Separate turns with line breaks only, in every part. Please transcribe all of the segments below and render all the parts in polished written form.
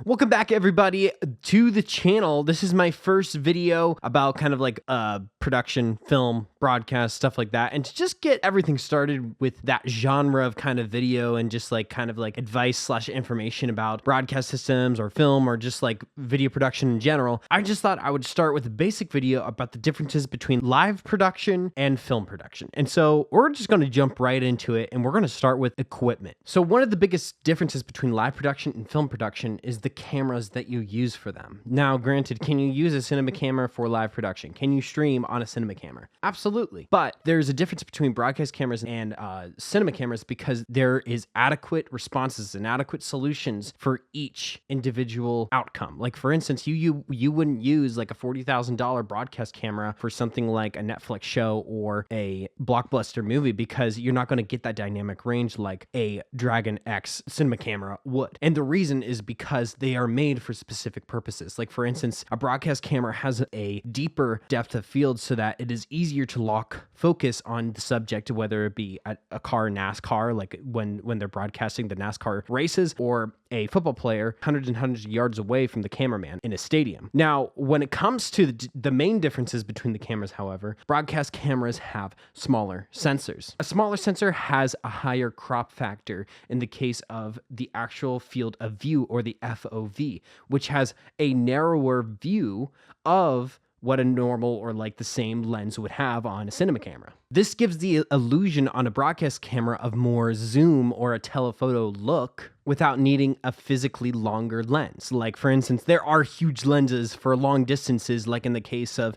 Welcome back, everybody, to the channel. This is my first video about kind of like production, film, broadcast, stuff like that. And to just get everything started with that genre of kind of video and just like kind of like advice / information about broadcast systems or film or just like video production in general, I just thought I would start with a basic video about the differences between live production and film production. And so we're just going to jump right into it, and we're going to start with equipment. So one of the biggest differences between live production and film production is the cameras that you use for them. Now, granted, can you use a cinema camera for live production? Can you stream on a cinema camera? Absolutely. But there's a difference between broadcast cameras and cinema cameras because there is adequate responses and adequate solutions for each individual outcome. Like, for instance, you wouldn't use like a $40,000 broadcast camera for something like a Netflix show or a blockbuster movie because you're not going to get that dynamic range like a Dragon X cinema camera would. And the reason is because they are made for specific purposes. Like, for instance, a broadcast camera has a deeper depth of field so that it is easier to lock focus on the subject, whether it be a car, NASCAR, like when they're broadcasting the NASCAR races, or a football player hundreds and hundreds of yards away from the cameraman in a stadium. Now, when it comes to the main differences between the cameras, however, broadcast cameras have smaller sensors. A smaller sensor has a higher crop factor in the case of the actual field of view, or the FOV, which has a narrower view of what a normal or like the same lens would have on a cinema camera. This gives the illusion on a broadcast camera of more zoom or a telephoto look without needing a physically longer lens. Like, for instance, there are huge lenses for long distances, like in the case of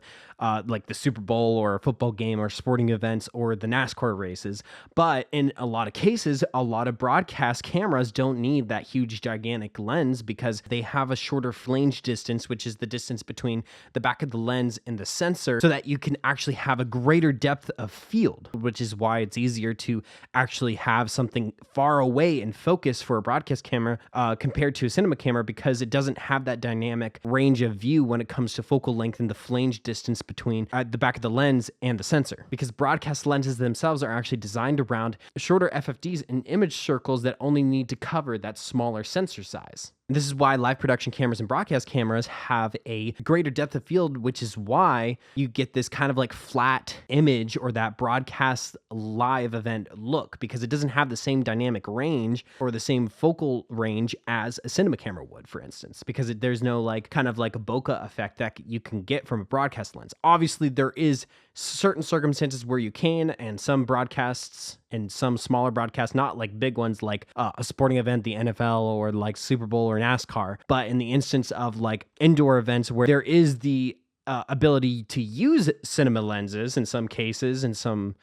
like the Super Bowl or a football game or sporting events or the NASCAR races. But in a lot of cases, a lot of broadcast cameras don't need that huge, gigantic lens because they have a shorter flange distance, which is the distance between the back of the lens and the sensor, so that you can actually have a greater depth of field, which is why it's easier to actually have something far away in focus for a broadcast camera compared to a cinema camera, because it doesn't have that dynamic range of view when it comes to focal length and the flange distance between the back of the lens and the sensor, because broadcast lenses themselves are actually designed around shorter FFDs and image circles that only need to cover that smaller sensor size. This is why live production cameras and broadcast cameras have a greater depth of field, which is why you get this kind of like flat image or that broadcast live event look, because it doesn't have the same dynamic range or the same focal range as a cinema camera would, for instance, because there's no like kind of like a bokeh effect that you can get from a broadcast lens. Obviously, there is certain circumstances where you can, and some broadcasts and some smaller broadcasts, not like big ones like a sporting event, the NFL, or like Super Bowl or NASCAR, but in the instance of like indoor events where there is the ability to use cinema lenses in some cases, in some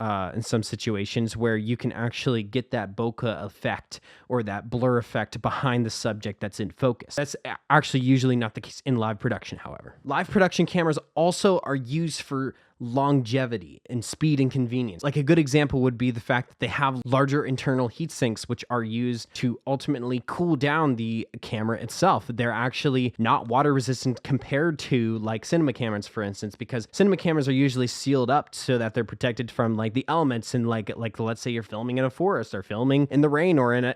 situations where you can actually get that bokeh effect or that blur effect behind the subject that's in focus. That's actually usually not the case in live production, however. Live production cameras also are used for longevity and speed and convenience. Like, a good example would be the fact that they have larger internal heat sinks, which are used to ultimately cool down the camera itself. They're actually not water resistant compared to like cinema cameras, for instance, because cinema cameras are usually sealed up so that they're protected from like the elements, and like let's say you're filming in a forest or filming in the rain or in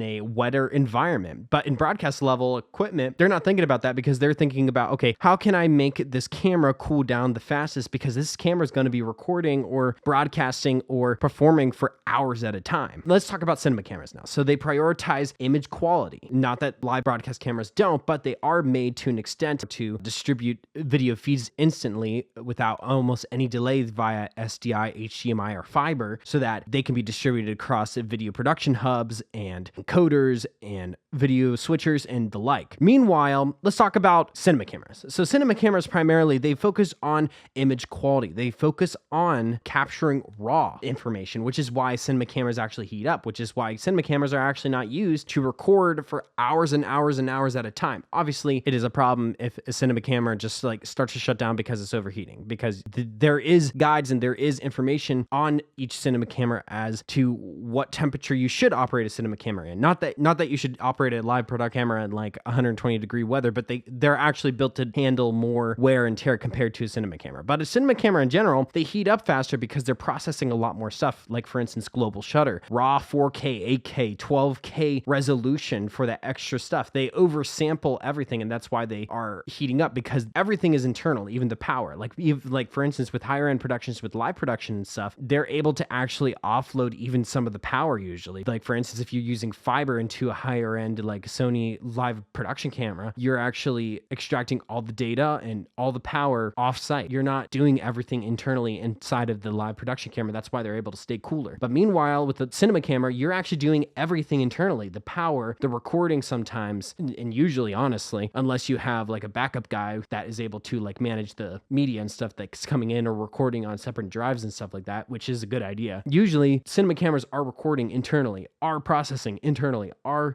a wetter environment. But in broadcast level equipment, they're not thinking about that, because they're thinking about, okay, how can I make this camera cool down the fastest, because this camera is going to be recording or broadcasting or performing for hours at a time. Let's talk about cinema cameras now. So they prioritize image quality. Not that live broadcast cameras don't, but they are made to an extent to distribute video feeds instantly without almost any delay via SDI, HDMI, or fiber, so that they can be distributed across video production hubs and encoders and video switchers and the like. Meanwhile, let's talk about cinema cameras. So cinema cameras primarily, they focus on image quality. They focus on capturing raw information, which is why cinema cameras actually heat up, which is why cinema cameras are actually not used to record for hours and hours and hours at a time. Obviously, it is a problem if a cinema camera just like starts to shut down because it's overheating, because there is guides and there is information on each cinema camera as to what temperature you should operate a cinema camera in. Not that you should operate a live product camera in like 120 degree weather, but they're actually built to handle more wear and tear compared to a cinema camera. But a cinema cinema camera in general, they heat up faster because they're processing a lot more stuff. Like for instance, global shutter, raw 4K, 8K, 12K resolution for that extra stuff. They oversample everything, and that's why they are heating up, because everything is internal, even the power. Like for instance, with higher end productions, with live production and stuff, they're able to actually offload even some of the power usually. Like for instance, if you're using fiber into a higher end like Sony live production camera, you're actually extracting all the data and all the power off-site. You're not doing everything internally inside of the live production camera. That's why they're able to stay cooler. But meanwhile, with the cinema camera, you're actually doing everything internally. The power, the recording sometimes, and usually, honestly, unless you have like a backup guy that is able to like manage the media and stuff that's coming in or recording on separate drives and stuff like that, which is a good idea. Usually, cinema cameras are recording internally, are processing internally,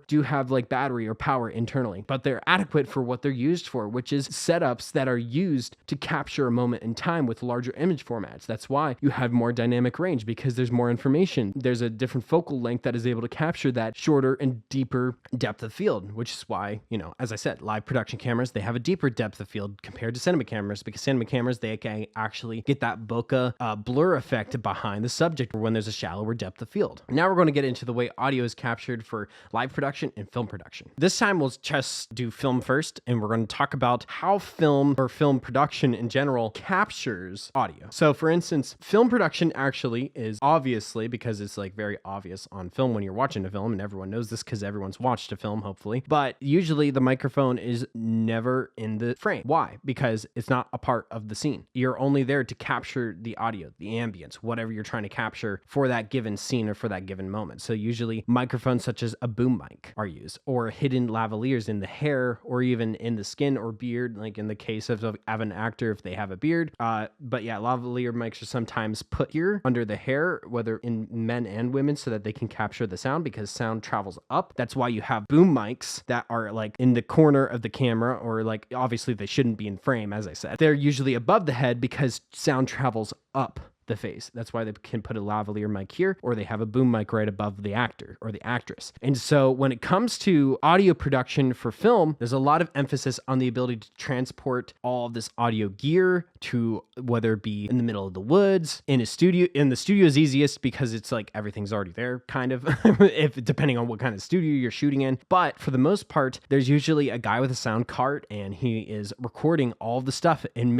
do have like battery or power internally, but they're adequate for what they're used for, which is setups that are used to capture a moment in time with larger image formats. That's why you have more dynamic range, because there's more information. There's a different focal length that is able to capture that shorter and deeper depth of field, which is why, as I said, live production cameras, they have a deeper depth of field compared to cinema cameras, because cinema cameras, they can actually get that bokeh blur effect behind the subject when there's a shallower depth of field. Now we're going to get into the way audio is captured for live production and film production. This time we'll just do film first, and we're going to talk about how film or film production in general captures audio. So for instance, film production actually is obviously, because it's like very obvious on film when you're watching a film, and everyone knows this because everyone's watched a film, hopefully, but usually the microphone is never in the frame. Why? Because it's not a part of the scene. You're only there to capture the audio, the ambience, whatever you're trying to capture for that given scene or for that given moment. So usually microphones such as a boom mic are used, or hidden lavaliers in the hair or even in the skin or beard, like in the case of an actor if they have a beard. But yeah, lavalier mics are sometimes put here under the hair, whether in men and women, so that they can capture the sound, because sound travels up. That's why you have boom mics that are like in the corner of the camera, or like obviously they shouldn't be in frame, as I said. They're usually above the head because sound travels up the face. That's why they can put a lavalier mic here, or they have a boom mic right above the actor or the actress. And so when it comes to audio production for film, there's a lot of emphasis on the ability to transport all of this audio gear to, whether it be in the middle of the woods, in a studio. In the studio is easiest because it's like everything's already there, kind of, if depending on what kind of studio you're shooting in. But for the most part, there's usually a guy with a sound cart, and he is recording all the stuff and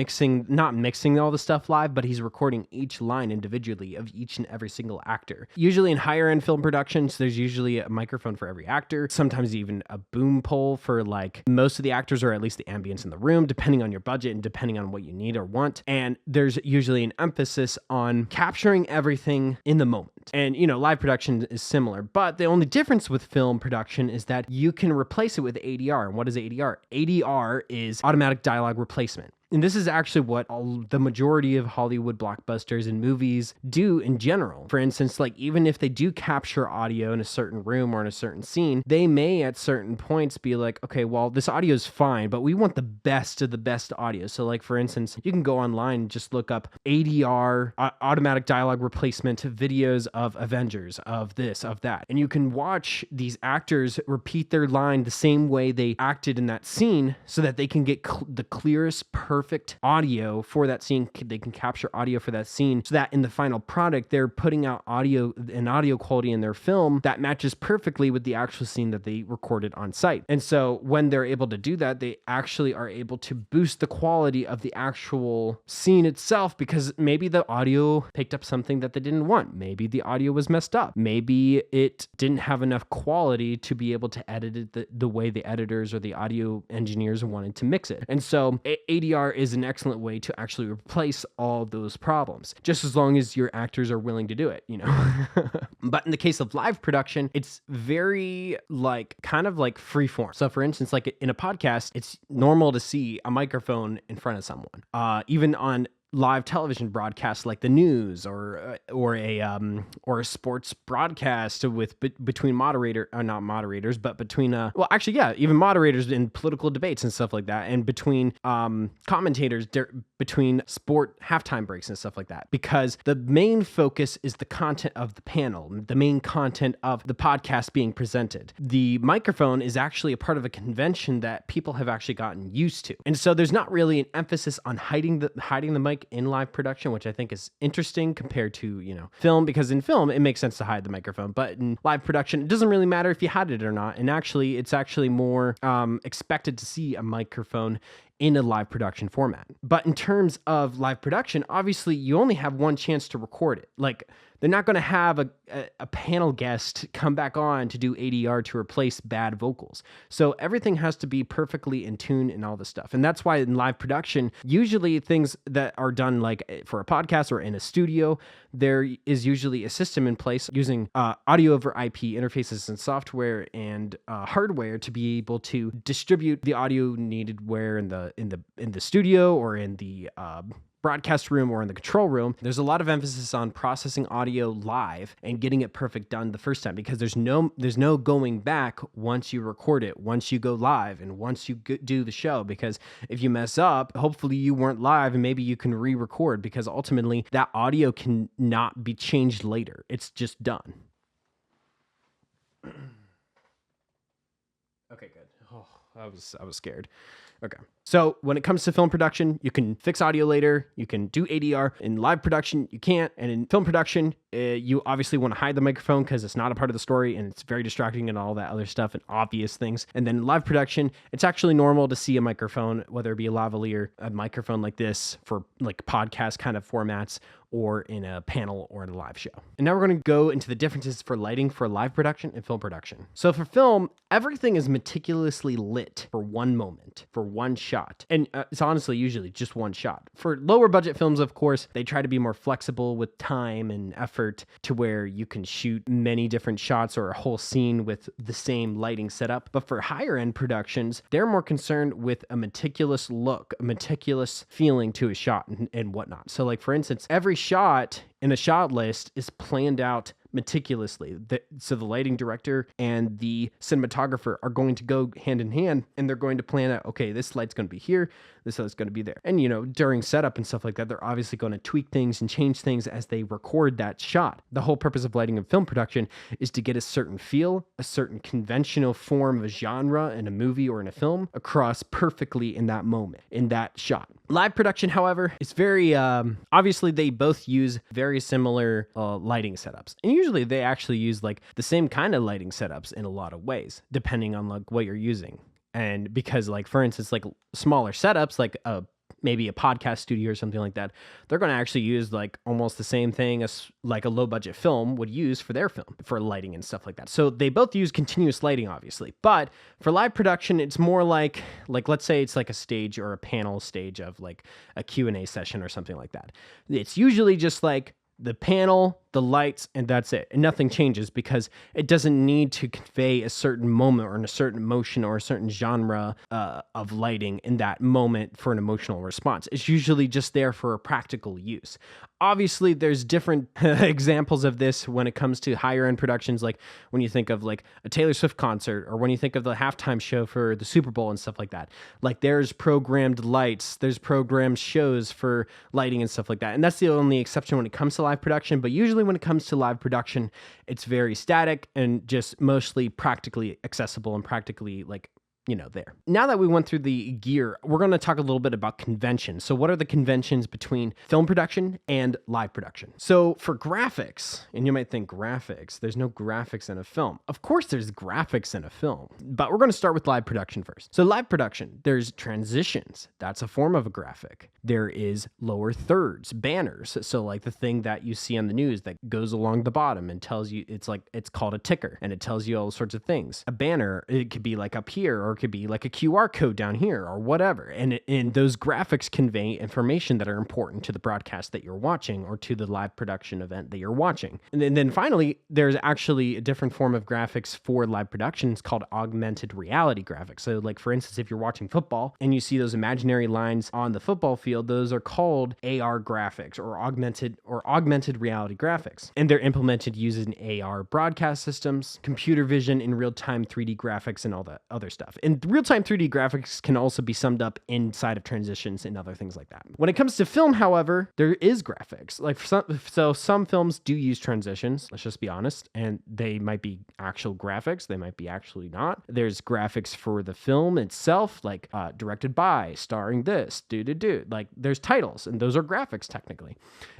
not mixing all the stuff live, but he's recording each line individually of each and every single actor. Usually in higher end film productions, there's usually a microphone for every actor, sometimes even a boom pole for like most of the actors, or at least the ambience in the room, depending on your budget and depending on what you need or want. And there's usually an emphasis on capturing everything in the moment. And live production is similar, but the only difference with film production is that you can replace it with ADR. And what is ADR? ADR is automatic dialogue replacement. And this is actually what the majority of Hollywood blockbusters and movies do in general. For instance, like even if they do capture audio in a certain room or in a certain scene, they may at certain points be like, okay, well, this audio is fine, but we want the best of the best audio. So like, for instance, you can go online and just look up ADR, automatic dialogue replacement videos of Avengers, of this, of that. And you can watch these actors repeat their line the same way they acted in that scene, so that they can get the clearest, perfect audio for that scene. They can capture audio for that scene, so that in the final product, they're putting out audio quality in their film that matches perfectly with the actual scene that they recorded on site. And so when they're able to do that, they actually are able to boost the quality of the actual scene itself, because maybe the audio picked up something that they didn't want. Maybe the audio was messed up. Maybe it didn't have enough quality to be able to edit it the way the editors or the audio engineers wanted to mix it. And so ADR is an excellent way to actually replace all those problems, just as long as your actors are willing to do it, But in the case of live production, it's very kind of like free form. So for instance, like in a podcast, it's normal to see a microphone in front of someone. Even on live television broadcasts like the news or a sports broadcast between not moderators, but between even moderators in political debates and stuff like that, and between commentators between sport halftime breaks and stuff like that, because the main focus is the content of the panel, the main content of the podcast being presented. The microphone is actually a part of a convention that people have actually gotten used to, and so there's not really an emphasis on hiding the mic like in live production, which I think is interesting compared to, film, because in film, it makes sense to hide the microphone. But in live production, it doesn't really matter if you hide it or not. And actually, it's actually more expected to see a microphone in a live production format. But in terms of live production, obviously you only have one chance to record it. Like, they're not going to have a panel guest come back on to do ADR to replace bad vocals. So everything has to be perfectly in tune and all this stuff. And that's why in live production, usually things that are done like for a podcast or in a studio, there is usually a system in place using audio over IP interfaces and software and hardware to be able to distribute the audio needed where in the studio or in the broadcast room or in the control room. There's a lot of emphasis on processing audio live and getting it perfect done the first time, because there's no going back once you record it, once you go live, and once you do the show. Because if you mess up, hopefully you weren't live and maybe you can re-record, because ultimately that audio can not be changed later. It's just done. Okay, good. Oh, I was scared. Okay. So when it comes to film production, you can fix audio later. You can do ADR. In live production, you can't. And in film production, you obviously want to hide the microphone because it's not a part of the story and it's very distracting and all that other stuff and obvious things. And then in live production, it's actually normal to see a microphone, whether it be a lavalier, a microphone like this for like podcast kind of formats, or in a panel or in a live show. And now we're going to go into the differences for lighting for live production and film production. So for film, everything is meticulously lit for one moment, for one shot. And it's honestly usually just one shot. For lower budget films, of course, they try to be more flexible with time and effort to where you can shoot many different shots or a whole scene with the same lighting setup. But for higher end productions, they're more concerned with a meticulous look, a meticulous feeling to a shot and whatnot. So like, for instance, every shot in a shot list is planned out meticulously. So the lighting director and the cinematographer are going to go hand in hand, and they're going to plan out, okay, this light's going to be here, this light's going to be there. And, during setup and stuff like that, they're obviously going to tweak things and change things as they record that shot. The whole purpose of lighting in film production is to get a certain feel, a certain conventional form of a genre in a movie or in a film across perfectly in that moment, in that shot. Live production, however, is very, obviously they both use very similar lighting setups. And usually they actually use like the same kind of lighting setups in a lot of ways, depending on like what you're using. And because like, for instance, like smaller setups, like maybe a podcast studio or something like that, they're going to actually use like almost the same thing as like a low budget film would use for their film for lighting and stuff like that. So they both use continuous lighting, obviously. But for live production, it's more like let's say it's like a stage or a panel stage of like a Q&A session or something like that. It's usually just like the panel, the lights, and that's it. And nothing changes because it doesn't need to convey a certain moment or a certain emotion or a certain genre of lighting in that moment for an emotional response. It's usually just there for a practical use. Obviously, there's different examples of this when it comes to higher end productions, like when you think of like a Taylor Swift concert or when you think of the halftime show for the Super Bowl and stuff like that. Like there's programmed lights, there's programmed shows for lighting and stuff like that. And that's the only exception when it comes to live production. But usually when it comes to live production, it's very static and just mostly practically accessible and practically like, there. Now that we went through the gear, we're going to talk a little bit about conventions. So what are the conventions between film production and live production? So for graphics, and you might think graphics, there's no graphics in a film. Of course there's graphics in a film, but we're going to start with live production first. So live production, there's transitions. That's a form of a graphic. There is lower thirds, banners. So like the thing that you see on the news that goes along the bottom and tells you, it's called a ticker, and it tells you all sorts of things. A banner, it could be like up here, or it could be like a QR code down here or whatever. And those graphics convey information that are important to the broadcast that you're watching or to the live production event that you're watching. And then finally, there's actually a different form of graphics for live production. It's called augmented reality graphics. So like, for instance, if you're watching football and you see those imaginary lines on the football field, those are called AR graphics or augmented reality graphics. And they're implemented using AR broadcast systems, computer vision in real-time 3D graphics, and all that other stuff. And real-time 3D graphics can also be summed up inside of transitions and other things like that. When it comes to film, however, there is graphics. Like some films do use transitions, let's just be honest, and they might be actual graphics, they might be actually not. There's graphics for the film itself, like directed by, starring this, like there's titles, and those are graphics technically.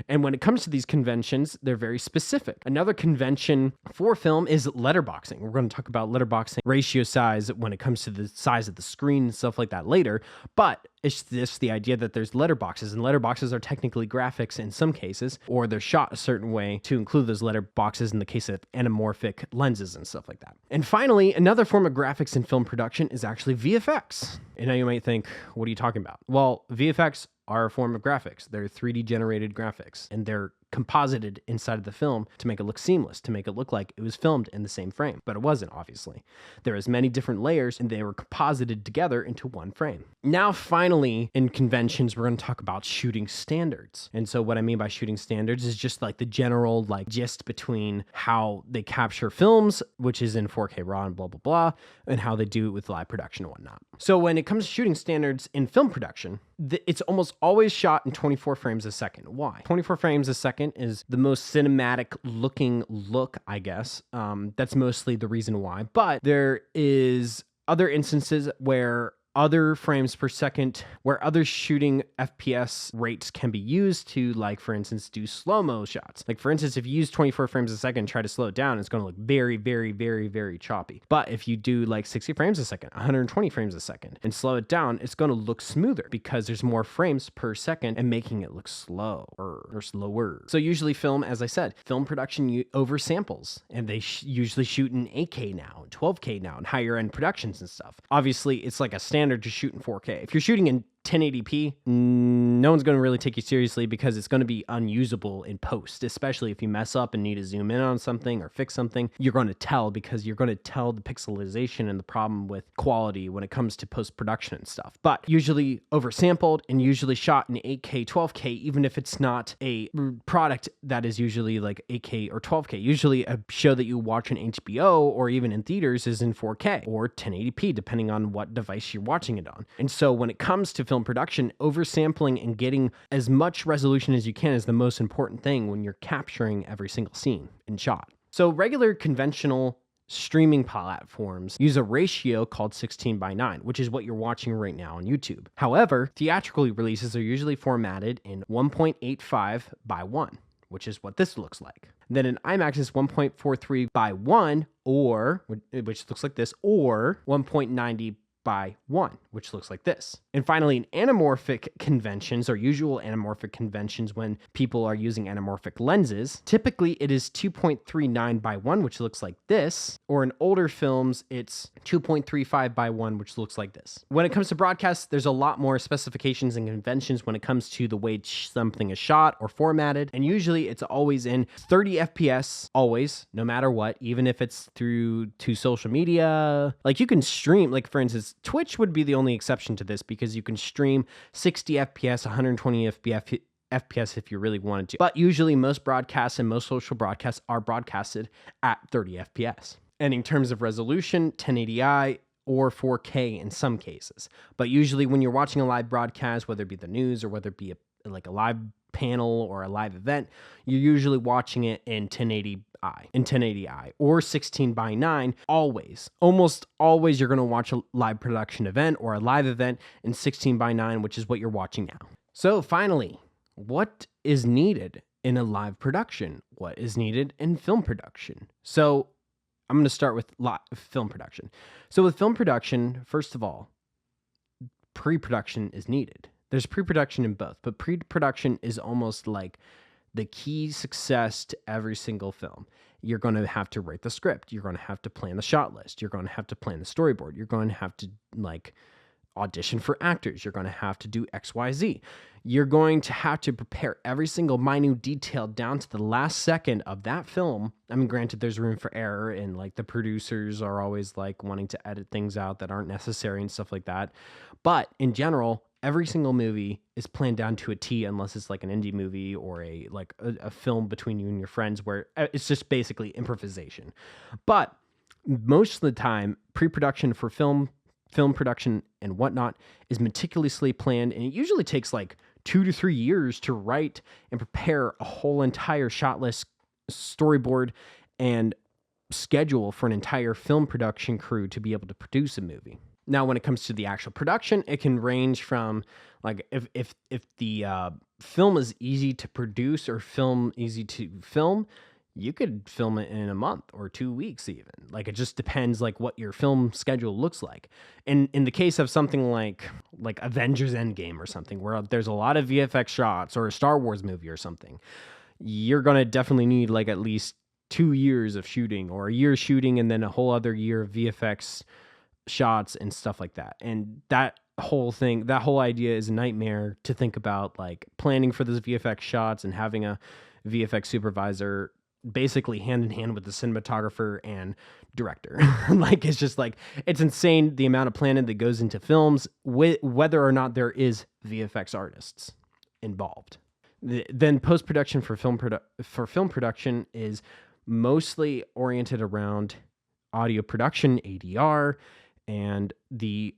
And when it comes to these conventions, they're very specific. Another convention for film is letterboxing. We're going to talk about letterboxing ratio size when it comes to the size of the screen and stuff like that later, but it's just the idea that there's letterboxes, and letterboxes are technically graphics in some cases, or they're shot a certain way to include those letterboxes in the case of anamorphic lenses and stuff like that. And finally, another form of graphics in film production is actually VFX. And now you might think, what are you talking about? Well, VFX are a form of graphics. They're 3D generated graphics, and they're composited inside of the film to make it look seamless, to make it look like it was filmed in the same frame. But it wasn't, obviously. There is many different layers, and they were composited together into one frame. Now, finally, in conventions, we're going to talk about shooting standards. And so what I mean by shooting standards is just like the general gist between how they capture films, which is in 4K RAW and blah, blah, blah, and how they do it with live production and whatnot. So when it comes to shooting standards in film production, it's almost always shot in 24 frames a second. Why? 24 frames a second is the most cinematic looking look, I guess. That's mostly the reason why. But there is other instances where other frames per second, where other shooting FPS rates can be used to, like, for instance, do slow-mo shots. Like, for instance, if you use 24 frames a second and try to slow it down, it's going to look very, very, very, very choppy. But if you do like 60 frames a second, 120 frames a second, and slow it down, it's going to look smoother because there's more frames per second and making it look slow or slower. So usually film, as I said, film production oversamples, and they usually shoot in 8K now, 12K now, and higher end productions and stuff. Obviously, it's like a standard to shoot in 4K. If you're shooting in 1080p, no one's going to really take you seriously because it's going to be unusable in post, especially if you mess up and need to zoom in on something or fix something. You're going to tell because you're going to tell the pixelization and the problem with quality when it comes to post-production and stuff. But usually oversampled and usually shot in 8K, 12K, even if it's not a product that is usually like 8K or 12K. Usually a show that you watch on HBO or even in theaters is in 4K or 1080p, depending on what device you're watching it on. And so when it comes to film production, oversampling and getting as much resolution as you can is the most important thing when you're capturing every single scene and shot. So regular conventional streaming platforms use a ratio called 16:9, which is what you're watching right now on YouTube. However, theatrical releases are usually formatted in 1.85:1, which is what this looks like. Then in IMAX is 1.43:1, or which looks like this, or 1.90:1, which looks like this. And finally, in anamorphic conventions, or usual anamorphic conventions when people are using anamorphic lenses, typically it is 2.39:1, which looks like this, or in older films, it's 2.35:1, which looks like this. When it comes to broadcast, there's a lot more specifications and conventions when it comes to the way something is shot or formatted, and usually it's always in 30 FPS, always, no matter what, even if it's through to social media. Like you can stream, like for instance, Twitch would be the only exception to this because you can stream 60 FPS, 120 FPS if you really wanted to. But usually most broadcasts and most social broadcasts are broadcasted at 30 FPS. And in terms of resolution, 1080i or 4K in some cases. But usually when you're watching a live broadcast, whether it be the news or whether it be a live panel or a live event, you're usually watching it in 1080i or 16:9. Almost always you're going to watch a live production event or a live event in 16:9, which is what you're watching now. So finally, what is needed in a live production? What is needed in film production? So I'm going to start with film production. So with film production, first of all, pre-production is needed. There's pre-production in both, but pre-production is almost like the key success to every single film. You're going to have to write the script. You're going to have to plan the shot list. You're going to have to plan the storyboard. You're going to have to audition for actors. You're going to have to do XYZ. You're going to have to prepare every single minute detail down to the last second of that film. I mean, granted, there's room for error, and the producers are always wanting to edit things out that aren't necessary and stuff like that. But in general, every single movie is planned down to a T, unless it's an indie movie or a film between you and your friends where it's just basically improvisation. But most of the time, pre-production for film film production and whatnot is meticulously planned, and it usually takes like 2 to 3 years to write and prepare a whole entire shot list, storyboard, and schedule for an entire film production crew to be able to produce a movie. Now, when it comes to the actual production, it can range from like if the film is easy to produce or film easy to film, you could film it in a month or 2 weeks even. Like, it just depends like what your film schedule looks like. And in the case of something like Avengers Endgame or something, where there's a lot of VFX shots, or a Star Wars movie or something, you're going to definitely need like at least 2 years of shooting, or a year shooting and then a whole other year of VFX shots and stuff like that. And that whole idea is a nightmare to think about, like planning for those VFX shots and having a VFX supervisor basically hand in hand with the cinematographer and director. Like, it's just like, it's insane the amount of planning that goes into films, whether or not there is VFX artists involved. Then post-production for film production is mostly oriented around audio production, ADR, and the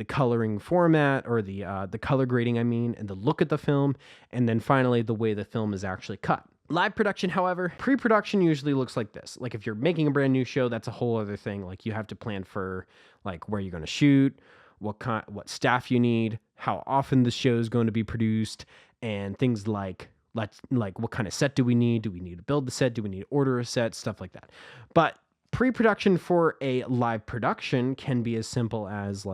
coloring format, or the color grading, and the look at the film, and then finally the way the film is actually cut. Live production, however, pre-production usually looks like this. Like, if you're making a brand new show, that's a whole other thing. Like, you have to plan for like where you're going to shoot, what staff you need, how often the show is going to be produced, and things like what kind of set do we need? Do we need to build the set? Do we need to order a set? Stuff like that. But pre-production for a live production can be as simple as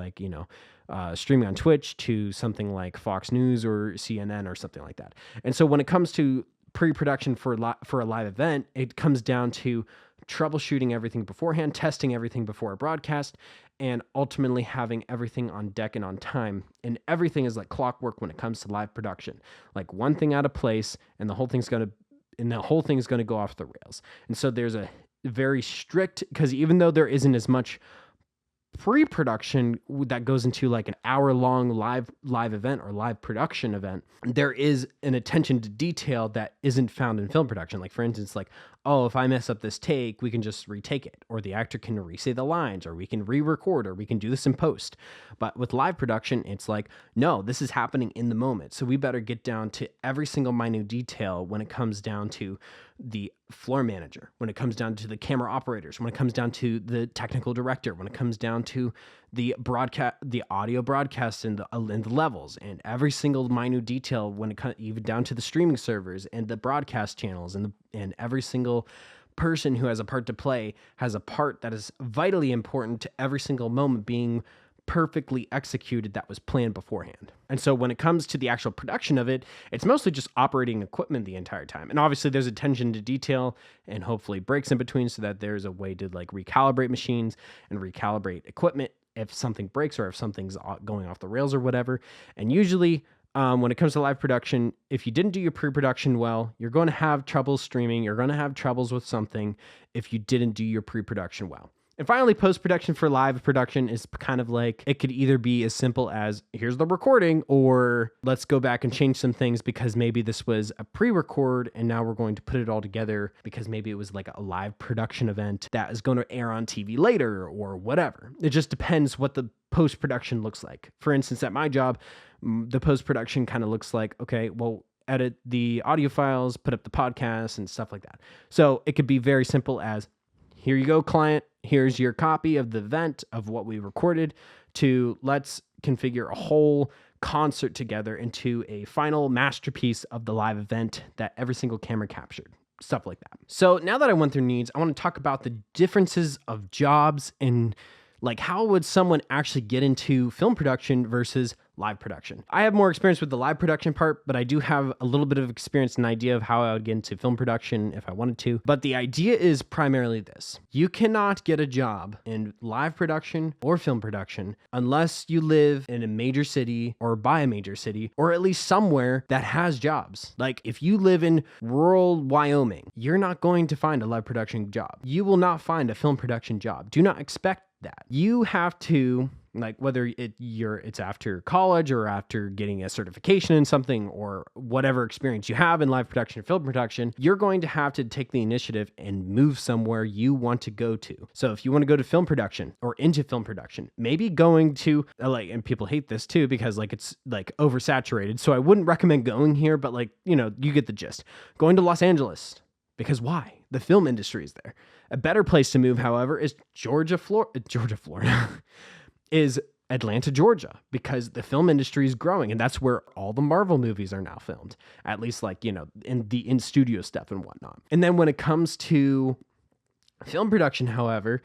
streaming on Twitch to something like Fox News or CNN or something like that. And so when it comes to pre-production for a live event, it comes down to troubleshooting everything beforehand, testing everything before a broadcast, and ultimately having everything on deck and on time. And everything is like clockwork when it comes to live production. Like, one thing out of place, and the whole thing's going to go off the rails. And so there's a very strict, because even though there isn't as much pre-production that goes into like an hour-long live event or live production event, there is an attention to detail that isn't found in film production. Like, for instance, like, oh, if I mess up this take, we can just retake it, or the actor can re-say the lines, or we can re-record, or we can do this in post. But with live production, it's like, no, this is happening in the moment, so we better get down to every single minute detail when it comes down to the floor manager, when it comes down to the camera operators, when it comes down to the technical director, when it comes down to the audio broadcast and the levels, and every single minute detail when it comes even down to the streaming servers and the broadcast channels, and every single person who has a part to play has a part that is vitally important to every single moment being perfectly executed that was planned beforehand. And so when it comes to the actual production of it, it's mostly just operating equipment the entire time. And obviously there's attention to detail and hopefully breaks in between, so that there's a way to like recalibrate machines and recalibrate equipment if something breaks or if something's going off the rails or whatever. And usually when it comes to live production, if you didn't do your pre-production well, you're going to have trouble streaming. You're going to have troubles with something if you didn't do your pre-production well. And finally, post-production for live production is kind of like, it could either be as simple as, here's the recording, or let's go back and change some things because maybe this was a pre-record and now we're going to put it all together because maybe it was like a live production event that is going to air on TV later or whatever. It just depends what the post-production looks like. For instance, at my job, the post-production kind of looks like, okay, well, edit the audio files, put up the podcast and stuff like that. So it could be very simple as, here you go, client. Here's your copy of the event of what we recorded, to let's configure a whole concert together into a final masterpiece of the live event that every single camera captured. Stuff like that. So now that I went through needs, I want to talk about the differences of jobs and like how would someone actually get into film production versus live production. I have more experience with the live production part, but I do have a little bit of experience and idea of how I would get into film production if I wanted to. But the idea is primarily this. You cannot get a job in live production or film production unless you live in a major city or by a major city, or at least somewhere that has jobs. Like if you live in rural Wyoming, you're not going to find a live production job. You will not find a film production job. Do not expect that. You have to like whether it's after college or after getting a certification in something or whatever experience you have in live production, film production, you're going to have to take the initiative and move somewhere you want to go to. So if you want to go to film production or into film production, maybe going to like, and people hate this too because like it's like oversaturated. So I wouldn't recommend going here, but like, you know, you get the gist. Going to Los Angeles. Because why? The film industry is there. A better place to move, however, is Florida, is Atlanta, Georgia, because the film industry is growing, and that's where all the Marvel movies are now filmed, at least like, you know, in studio stuff and whatnot. And then when it comes to film production, however,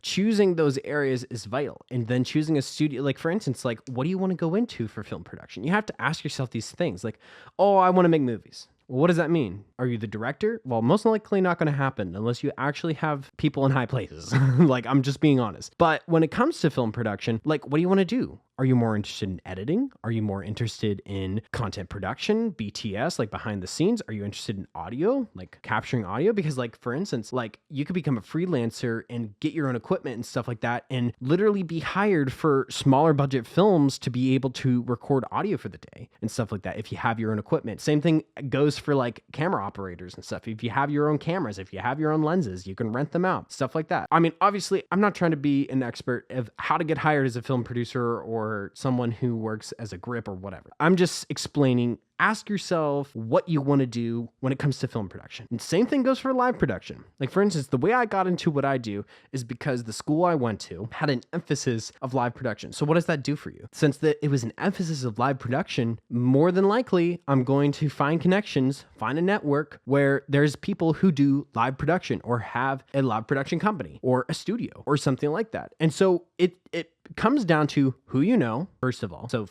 choosing those areas is vital. And then choosing a studio, like for instance, like what do you want to go into for film production? You have to ask yourself these things like, oh, I want to make movies. Well, what does that mean? Are you the director? Well, most likely not going to happen unless you actually have people in high places. Like, I'm just being honest. But when it comes to film production, like, what do you want to do? Are you more interested in editing? Are you more interested in content production, BTS, like behind the scenes? Are you interested in audio, like capturing audio? Because like, for instance, like you could become a freelancer and get your own equipment and stuff like that and literally be hired for smaller budget films to be able to record audio for the day and stuff like that if you have your own equipment. Same thing goes for like camera operators and stuff. If you have your own cameras, if you have your own lenses, you can rent them out, stuff like that. I mean, obviously, I'm not trying to be an expert of how to get hired as a film producer or someone who works as a grip or whatever. I'm just explaining. Ask yourself what you want to do when it comes to film production. And same thing goes for live production. Like for instance, the way I got into what I do is because the school I went to had an emphasis of live production. So what does that do for you? Since it was an emphasis of live production, more than likely, I'm going to find connections, find a network where there's people who do live production or have a live production company or a studio or something like that. And so it comes down to who you know, first of all. So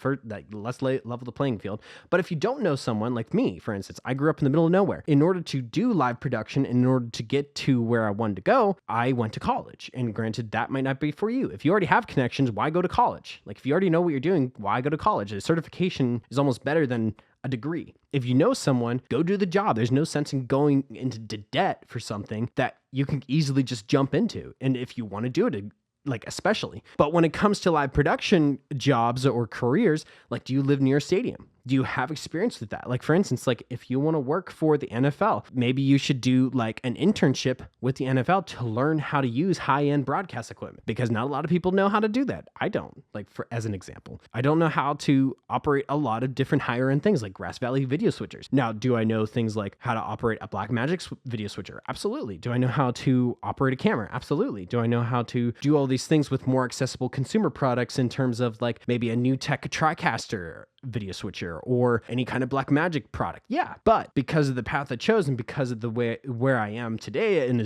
let's level the playing field. But if you don't know someone like me, for instance, I grew up in the middle of nowhere. In order to do live production, in order to get to where I wanted to go, I went to college. And granted, that might not be for you. If you already have connections, why go to college? Like if you already know what you're doing, why go to college? A certification is almost better than a degree. If you know someone, go do the job. There's no sense in going into debt for something that you can easily just jump into. And if you want to do it, like especially. But when it comes to live production jobs or careers, like do you live near a stadium? Do you have experience with that? Like for instance, like if you want to work for the NFL, maybe you should do like an internship with the NFL to learn how to use high-end broadcast equipment because not a lot of people know how to do that. I don't, like as an example. I don't know how to operate a lot of different higher end things like Grass Valley video switchers. Now, do I know things like how to operate a Blackmagic video switcher? Absolutely. Do I know how to operate a camera? Absolutely. Do I know how to do all these things with more accessible consumer products in terms of like maybe a new tech TriCaster video switcher or any kind of Blackmagic product? Yeah, but because of the path I chose and because of the way where I am today in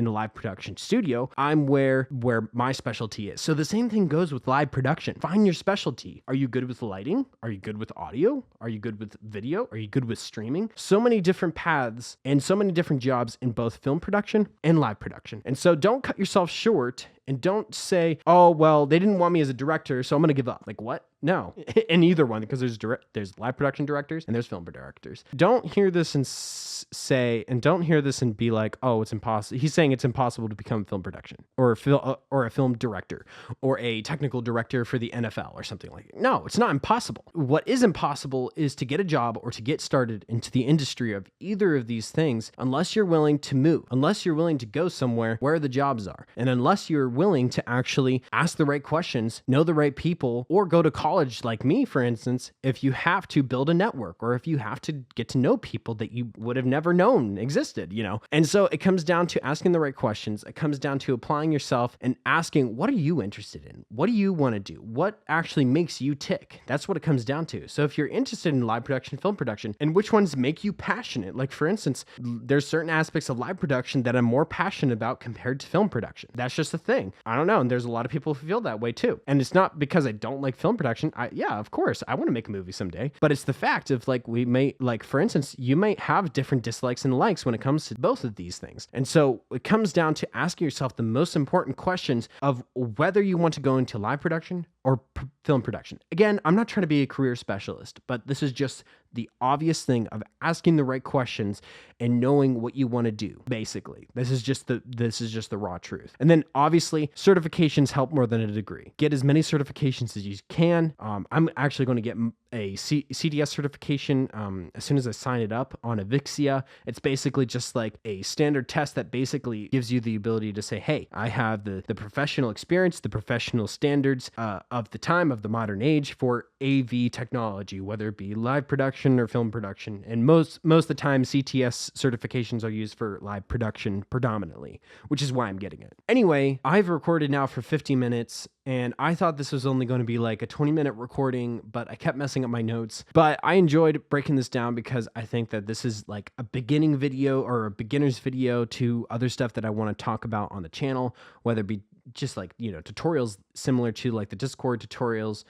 a live production studio, I'm where my specialty is. So the same thing goes with live production. Find your specialty. Are you good with lighting? Are you good with audio? Are you good with video? Are you good with streaming? So many different paths and so many different jobs in both film production and live production. And so don't cut yourself short and don't say, oh, well, they didn't want me as a director, so I'm going to give up. Like, what? No, in either one, because there's live production directors and there's film directors. Don't hear this and don't hear this and be like, oh, it's impossible. He's saying it's impossible to become film production or a film director or a technical director for the NFL or something like that. No, it's not impossible. What is impossible is to get a job or to get started into the industry of either of these things unless you're willing to move, unless you're willing to go somewhere where the jobs are, and unless you're willing to actually ask the right questions, know the right people, or go to college like me, for instance, if you have to build a network or if you have to get to know people that you would have never known existed, you know? And so it comes down to asking the right questions. It comes down to applying yourself and asking, what are you interested in? What do you want to do? What actually makes you tick? That's what it comes down to. So if you're interested in live production, film production, and which ones make you passionate, like for instance, there's certain aspects of live production that I'm more passionate about compared to film production. That's just a thing. I don't know. And there's a lot of people who feel that way too. And it's not because I don't like film production. Yeah, of course, I want to make a movie someday, but it's the fact of like, we may, like, for instance, you might have different dislikes and likes when it comes to both of these things. And so it comes down to asking yourself the most important questions of whether you want to go into live production or film production. Again, I'm not trying to be a career specialist, but this is just the obvious thing of asking the right questions and knowing what you want to do. Basically, this is just the raw truth. And then obviously certifications help more than a degree. Get as many certifications as you can. I'm actually going to get a CDS certification as soon as I sign it up on Avixia. It's basically just like a standard test that basically gives you the ability to say, hey, I have the professional experience, the professional standards of the time, of the modern age for AV technology, whether it be live production or film production. And most of the time, CTS certifications are used for live production predominantly, which is why I'm getting it. Anyway, I've recorded now for 50 minutes, and I thought this was only going to be like a 20-minute recording, but I kept messing up my notes. But I enjoyed breaking this down because I think that this is like a beginning video or a beginner's video to other stuff that I want to talk about on the channel, whether it be just like, tutorials similar to like the Discord tutorials.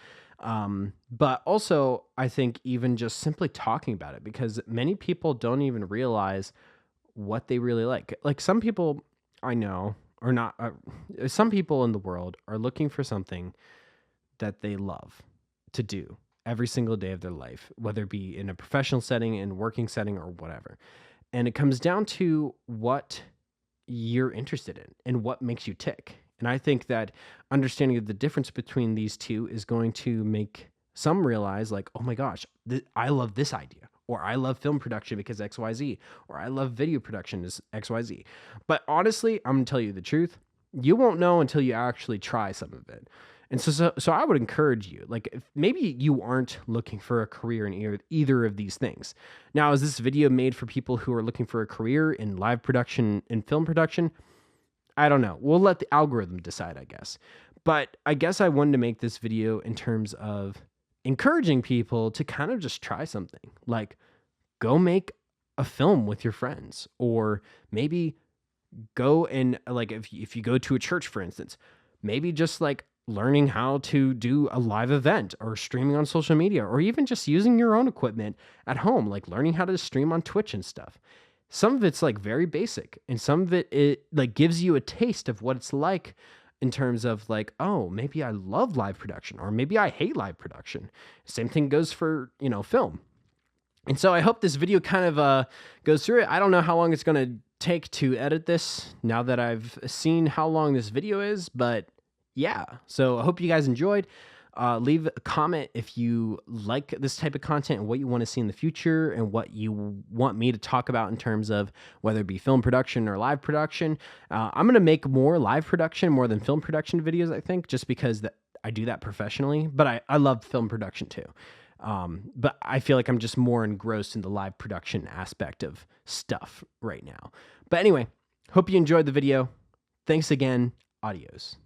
But also I think even just simply talking about it, because many people don't even realize what they really like. Like some people I know or not, some people in the world are looking for something that they love to do every single day of their life, whether it be in a professional setting, in a working setting, or whatever. And it comes down to what you're interested in and what makes you tick. And I think that understanding the difference between these two is going to make some realize like, oh my gosh, I love this idea, or I love film production because XYZ, or I love video production is XYZ. But honestly, I'm gonna tell you the truth. You won't know until you actually try some of it. And so I would encourage you, like if maybe you aren't looking for a career in either of these things. Now, is this video made for people who are looking for a career in live production and film production? I don't know. We'll let the algorithm decide, I guess. But I guess I wanted to make this video in terms of encouraging people to kind of just try something. Like go make a film with your friends, or maybe go and like if you go to a church, for instance, maybe just like learning how to do a live event or streaming on social media, or even just using your own equipment at home, like learning how to stream on Twitch and stuff. Some of it's like very basic, and some of it like gives you a taste of what it's like in terms of like, oh, maybe I love live production, or maybe I hate live production. Same thing goes for, film. And so I hope this video kind of goes through it. I don't know how long it's going to take to edit this now that I've seen how long this video is, but yeah. So I hope you guys enjoyed. Leave a comment if you like this type of content and what you want to see in the future and what you want me to talk about in terms of whether it be film production or live production. I'm going to make more live production more than film production videos, I think, just because I do that professionally, but I love film production too. But I feel like I'm just more engrossed in the live production aspect of stuff right now. But anyway, hope you enjoyed the video. Thanks again. Adios.